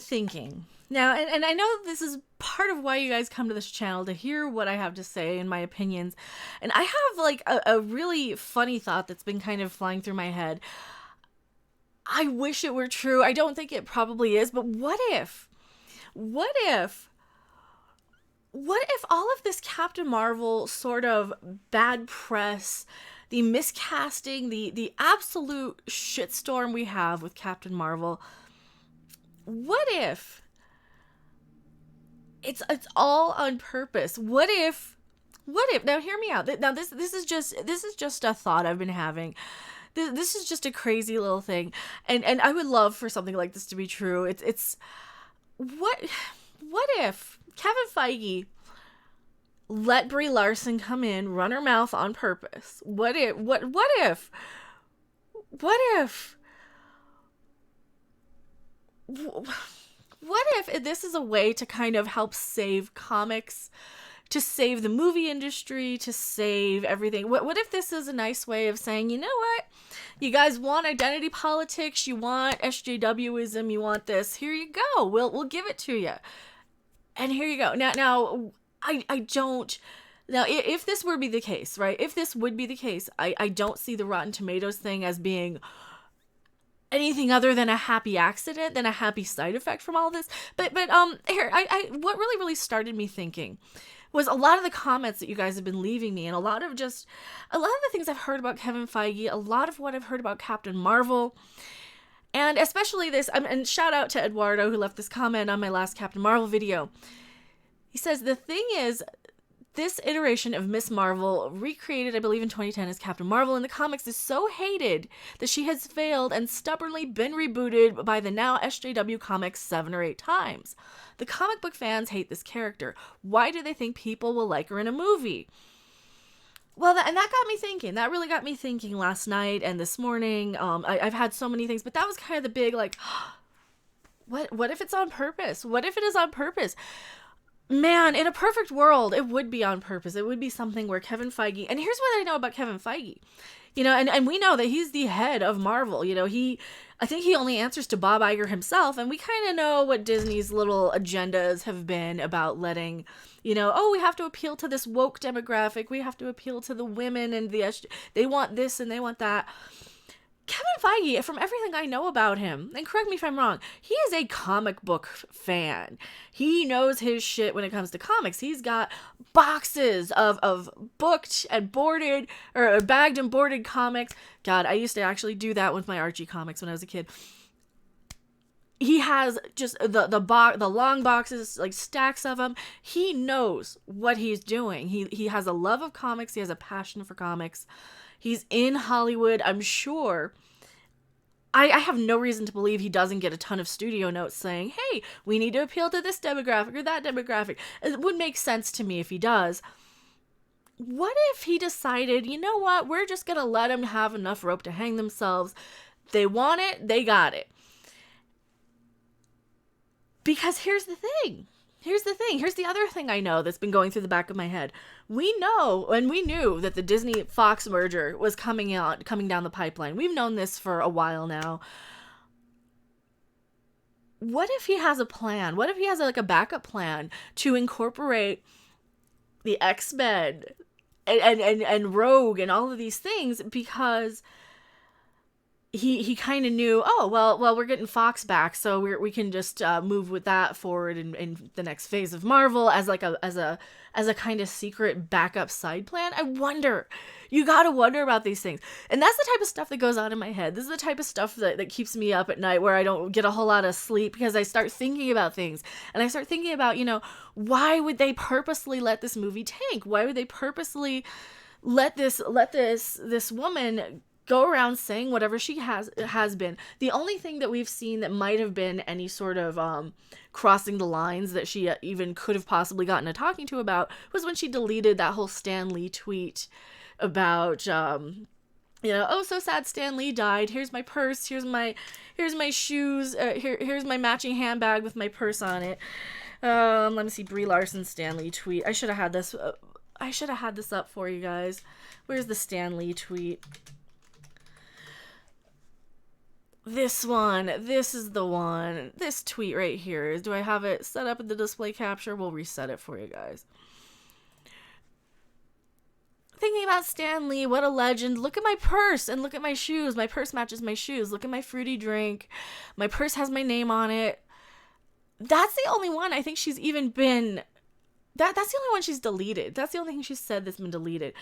thinking now, and I know this is part of why you guys come to this channel, to hear what I have to say and my opinions. And I have like a really funny thought that's been kind of flying through my head. I wish it were true. I don't think it probably is, but what if all of this Captain Marvel sort of bad press, the miscasting, the absolute shitstorm we have with Captain Marvel, what if it's all on purpose? What if, now hear me out. Now this is just a thought I've been having. This is just a crazy little thing. And I would love for something like this to be true. It's what if Kevin Feigie let Brie Larson come in, run her mouth on purpose? What if this is a way to kind of help save comics, to save the movie industry, to save everything? What if this is a nice way of saying, you know what? You guys want identity politics, you want SJWism, you want this. Here you go. We'll give it to you. And here you go. Now I don't. Now, if this would be the case, right? If this would be the case, I don't see the Rotten Tomatoes thing as being anything other than a happy accident, than a happy side effect from all this. But here, what really started me thinking was a lot of the comments that you guys have been leaving me, and a lot of the things I've heard about Kevin Feige, a lot of what I've heard about Captain Marvel, and especially this, and shout out to Eduardo who left this comment on my last Captain Marvel video. He says, the thing is, this iteration of Miss Marvel, recreated I believe in 2010 as Captain Marvel in the comics, is so hated that she has failed and stubbornly been rebooted by the now SJW comics 7 or 8 times. The comic book fans hate this character. Why do they think people will like her in a movie? Well, that got me thinking. That really got me thinking last night and this morning. I've had so many things, but that was kind of the big, like, what if it's on purpose? What if it is on purpose? Man, in a perfect world, it would be on purpose. It would be something where Kevin Feige, and here's what I know about Kevin Feige, and we know that he's the head of Marvel. I think he only answers to Bob Iger himself, and we kind of know what Disney's little agendas have been about letting, we have to appeal to this woke demographic, we have to appeal to the women, and they want this and they want that. Kevin Feige, from everything I know about him, and correct me if I'm wrong, he is a comic book fan. He knows his shit when it comes to comics. He's got boxes of booked and boarded, or bagged and boarded comics. God, I used to actually do that with my Archie comics when I was a kid. He has just the long boxes, like stacks of them. He knows what he's doing. He has a love of comics. He has a passion for comics. He's in Hollywood, I'm sure. I have no reason to believe he doesn't get a ton of studio notes saying, hey, we need to appeal to this demographic or that demographic. It would make sense to me if he does. What if he decided, you know what, we're just going to let them have enough rope to hang themselves. They want it, they got it. Because here's the thing. Here's the other thing I know that's been going through the back of my head. We know, and we knew, that the Disney-Fox merger was coming down the pipeline. We've known this for a while now. What if he has a plan? What if he has a backup plan to incorporate the X-Men and Rogue and all of these things, because he kind of knew, oh, well, we're getting Fox back, so we can just move with that forward in the next phase of Marvel as a kind of secret backup side plan. You gotta wonder about these things. And that's the type of stuff that goes on in my head. This is the type of stuff that keeps me up at night, where I don't get a whole lot of sleep, because I start thinking about things. And I start thinking about, why would they purposely let this movie tank? Why would they purposely let this woman go around saying whatever she has been? The only thing that we've seen that might have been any sort of crossing the lines that she even could have possibly gotten a talking to about was when she deleted that whole Stan Lee tweet about oh, so sad Stan Lee died, here's my purse, here's my shoes, here's my matching handbag with my purse on it. Let me see, Brie Larson Stan Lee tweet. I should have had this up for you guys. Where's the Stan Lee tweet? This one, this is the one. This tweet right here. Do I have it set up in the display capture? We'll reset it for you guys. Thinking about Stan Lee, what a legend. Look at my purse and look at my shoes. My purse matches my shoes. Look at my fruity drink. My purse has my name on it. That's the only one I think she's even been. That's the only one she's deleted. That's the only thing she said that's been deleted.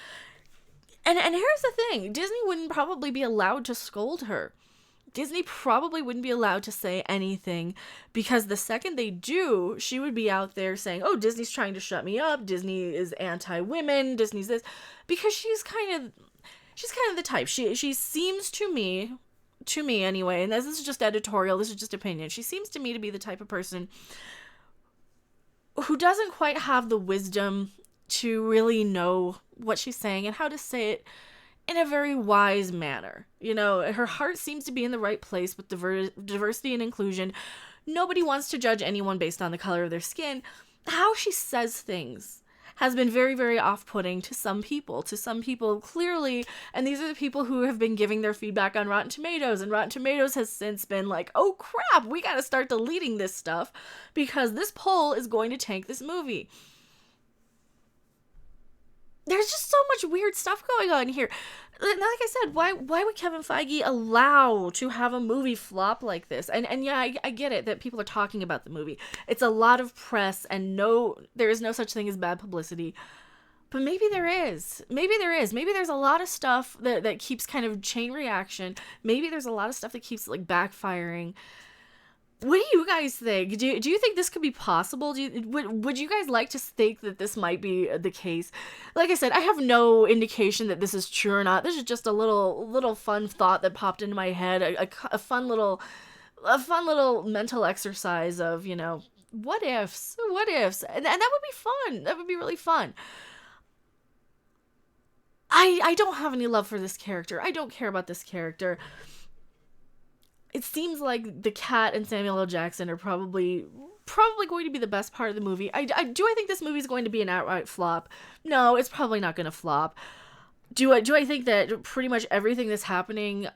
And here's the thing. Disney wouldn't probably be allowed to scold her. Disney probably wouldn't be allowed to say anything, because the second they do, she would be out there saying, oh, Disney's trying to shut me up. Disney is anti-women. Disney's this. Because she's kind of the type. She seems to me anyway, and this is just editorial, this is just opinion. She seems to me to be the type of person who doesn't quite have the wisdom to really know what she's saying and how to say it in a very wise manner. You know, her heart seems to be in the right place with diversity and inclusion. Nobody wants to judge anyone based on the color of their skin. How she says things has been very, very off-putting to some people. Clearly, and these are the people who have been giving their feedback on Rotten Tomatoes, and Rotten Tomatoes has since been like, oh crap, we gotta start deleting this stuff because this poll is going to tank this movie. There's just so much weird stuff going on here. Like I said, why would Kevin Feige allow to have a movie flop like this? And yeah, I get it that people are talking about the movie. It's a lot of press, and there is no such thing as bad publicity. But maybe there is. Maybe there's a lot of stuff that keeps kind of chain reaction. Maybe there's a lot of stuff that keeps like backfiring. What do you guys think? Do you think this could be possible? Would you guys like to think that this might be the case? Like I said, I have no indication that this is true or not. This is just a little fun thought that popped into my head. A fun little mental exercise of, you know, what ifs, and that would be fun. That would be really fun. I don't have any love for this character. I don't care about this character. It seems like the cat and Samuel L. Jackson are probably going to be the best part of the movie. I think this movie is going to be an outright flop? No, it's probably not going to flop. Do I think that pretty much everything that's happening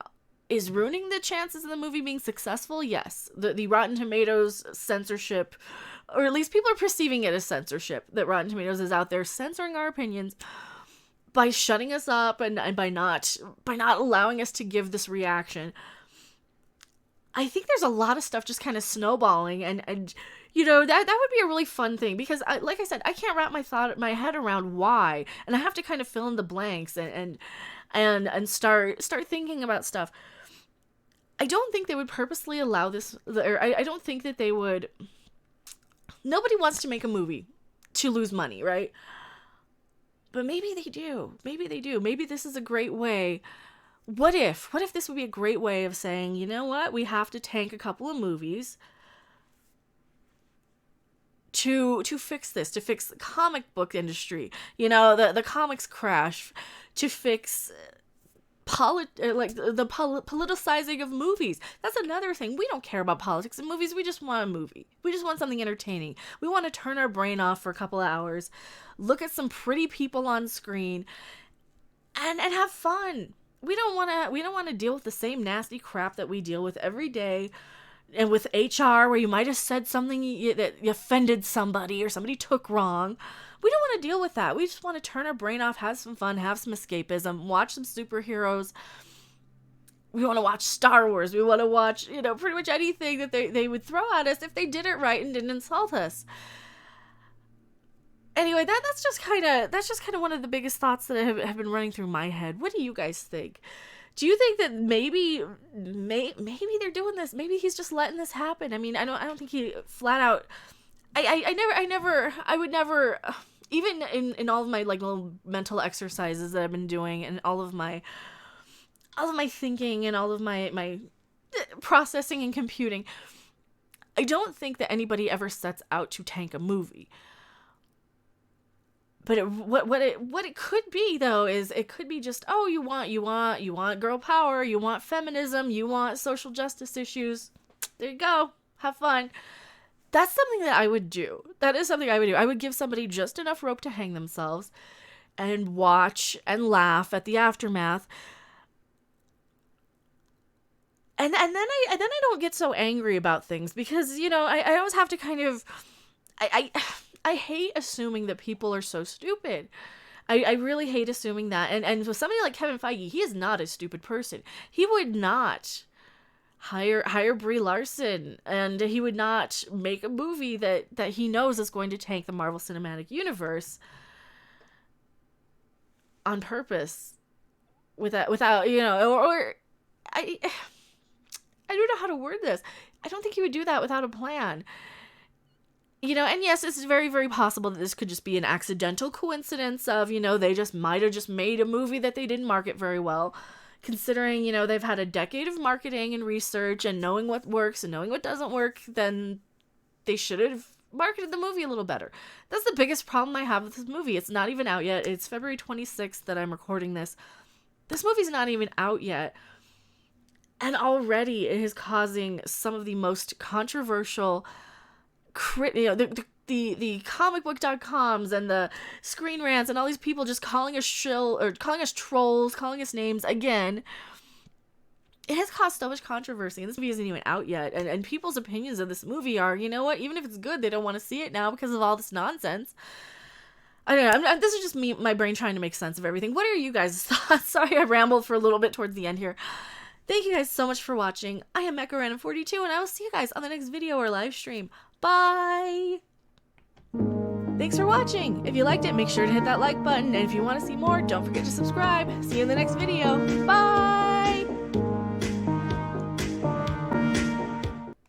is ruining the chances of the movie being successful? Yes. The Rotten Tomatoes censorship, or at least people are perceiving it as censorship, that Rotten Tomatoes is out there censoring our opinions by shutting us up and by not allowing us to give this reaction. I think there's a lot of stuff just kind of snowballing, and you know, that would be a really fun thing, because like I said, I can't wrap my head around why, and I have to kind of fill in the blanks and start thinking about stuff. I don't think they would purposely allow this, or I don't think that they would. Nobody wants to make a movie to lose money, right? But maybe they do. Maybe this is a great way. What if this would be a great way of saying, you know what, we have to tank a couple of movies to fix this, to fix the comic book industry, you know, the comics crash, to fix the politicizing of movies. That's another thing. We don't care about politics in movies. We just want a movie. We just want something entertaining. We want to turn our brain off for a couple of hours, look at some pretty people on screen, and have fun. We don't want to deal with the same nasty crap that we deal with every day, and with HR, where you might have said something that offended somebody or somebody took wrong. We don't want to deal with that. We just want to turn our brain off, have some fun, have some escapism, watch some superheroes. We want to watch Star Wars. We want to watch, you know, pretty much anything that they would throw at us if they did it right and didn't insult us. Anyway, that's just kind of one of the biggest thoughts that have been running through my head. What do you guys think? Do you think that maybe they're doing this? Maybe he's just letting this happen. I mean, I don't think he flat out. I would never, even in all of my like little mental exercises that I've been doing, and all of my thinking and all of my processing and computing, I don't think that anybody ever sets out to tank a movie. But what it could be, though, is it could be just, oh, you want girl power, you want feminism, you want social justice issues. There you go. Have fun. That's something that I would do. That is something I would do. I would give somebody just enough rope to hang themselves and watch and laugh at the aftermath. And then I don't get so angry about things because, you know, I always have to kind of, I hate assuming that people are so stupid. I really hate assuming that. And with somebody like Kevin Feige, he is not a stupid person. He would not hire Brie Larson, and he would not make a movie that he knows is going to tank the Marvel Cinematic Universe on purpose without you know, or I don't know how to word this. I don't think he would do that without a plan. You know, and yes, it's very, very possible that this could just be an accidental coincidence of, you know, they just might have just made a movie that they didn't market very well. Considering, you know, they've had a decade of marketing and research and knowing what works and knowing what doesn't work, then they should have marketed the movie a little better. That's the biggest problem I have with this movie. It's not even out yet. It's February 26th that I'm recording this. This movie's not even out yet. And already it is causing some of the most controversial, you know, the comicbook.coms and the Screen Rants and all these people just calling us shill or calling us trolls, calling us names again. It has caused so much controversy, and this movie isn't even out yet. And people's opinions of this movie are, you know what, even if it's good, they don't want to see it now because of all this nonsense. I don't know. This is just me, my brain trying to make sense of everything. What are you guys' thoughts? Sorry, I rambled for a little bit towards the end here. Thank you guys so much for watching. I am Mecha Random 42, and I will see you guys on the next video or live stream. Bye! Thanks for watching. If you liked it, make sure to hit that like button. And if you want to see more, don't forget to subscribe. See you in the next video. Bye!